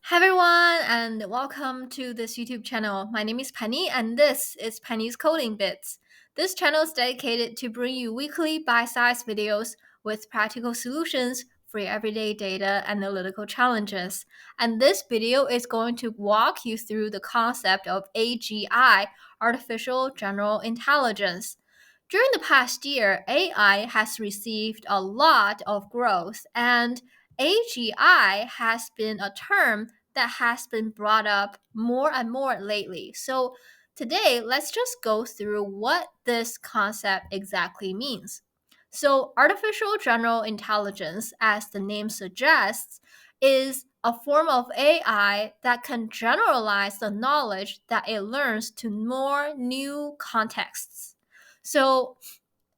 Hi everyone, and welcome to this YouTube channel. My name is Penny, and this is Penny's Coding Bits. This channel is dedicated to bring you weekly bite-sized videos with practical solutions for your everyday data analytical challenges. And this video is going to walk you through the concept of AGI, Artificial General Intelligence. During the past year, AI has received a lot of growth, and AGI has been a term that has been brought up more and more lately. So, today, let's just go through what this concept exactly means. So, artificial general intelligence, as the name suggests, is a form of AI that can generalize the knowledge that it learns to more new contexts. So,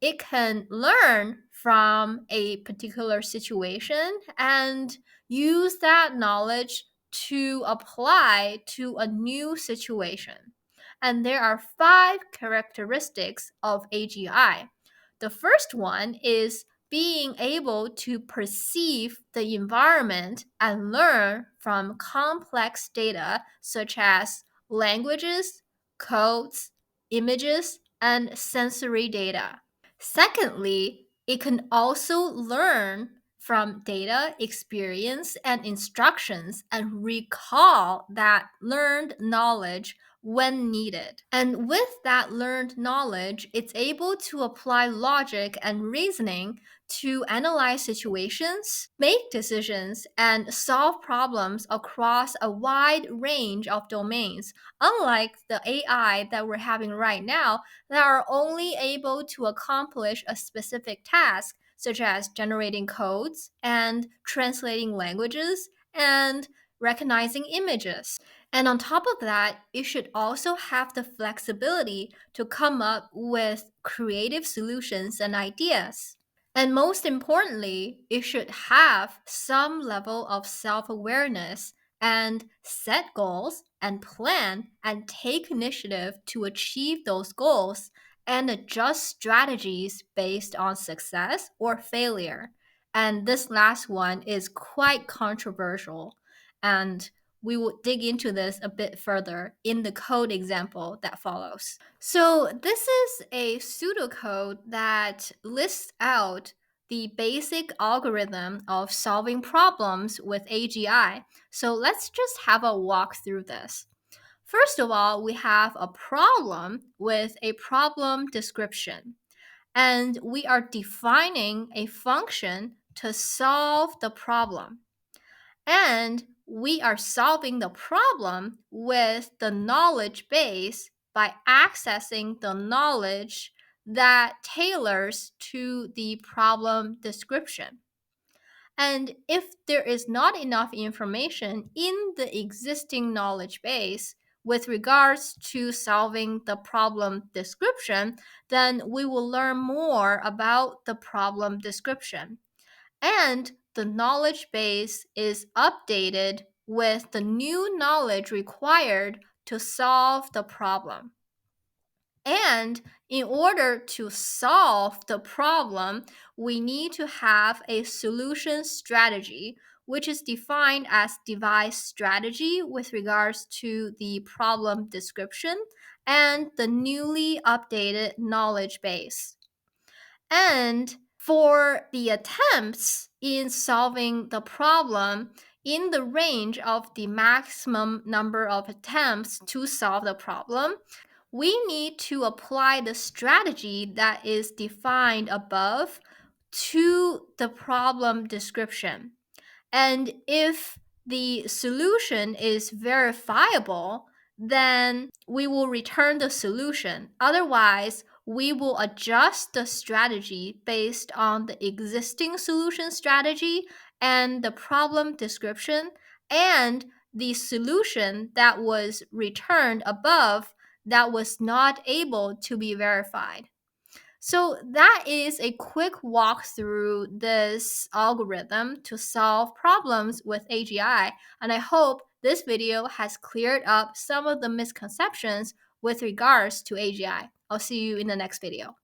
it can learn from a particular situation and use that knowledge to apply to a new situation. And there are five characteristics of AGI. The first one is being able to perceive the environment and learn from complex data such as languages, codes, images, and sensory data. Secondly, it can also learn from data, experience, and instructions and recall that learned knowledge when needed. And with that learned knowledge, it's able to apply logic and reasoning to analyze situations, make decisions, and solve problems across a wide range of domains. Unlike the AI that we're having right now, that are only able to accomplish a specific task, such as generating codes and translating languages and recognizing images. And on top of that, it should also have the flexibility to come up with creative solutions and ideas. And most importantly, it should have some level of self awareness and set goals and plan and take initiative to achieve those goals and adjust strategies based on success or failure. And this last one is quite controversial. And we will dig into this a bit further in the code example that follows. So, this is a pseudocode that lists out the basic algorithm of solving problems with AGI. So, let's just have a walk through this. First of all, we have a problem with a problem description, and we are defining a function to solve the problem. And we are solving the problem with the knowledge base by accessing the knowledge that tailors to the problem description. And if there is not enough information in the existing knowledge base with regards to solving the problem description, then we will learn more about the problem description. And the knowledge base is updated with the new knowledge required to solve the problem. And in order to solve the problem, we need to have a solution strategy, which is defined as device strategy with regards to the problem description and the newly updated knowledge base. And for the attempts in solving the problem, in the range of the maximum number of attempts to solve the problem, we need to apply the strategy that is defined above to the problem description. And if the solution is verifiable, then we will return the solution. Otherwise, we will adjust the strategy based on the existing solution strategy and the problem description and the solution that was returned above that was not able to be verified. So that is a quick walk through this algorithm to solve problems with AGI, and I hope this video has cleared up some of the misconceptions with regards to AGI. I'll see you in the next video.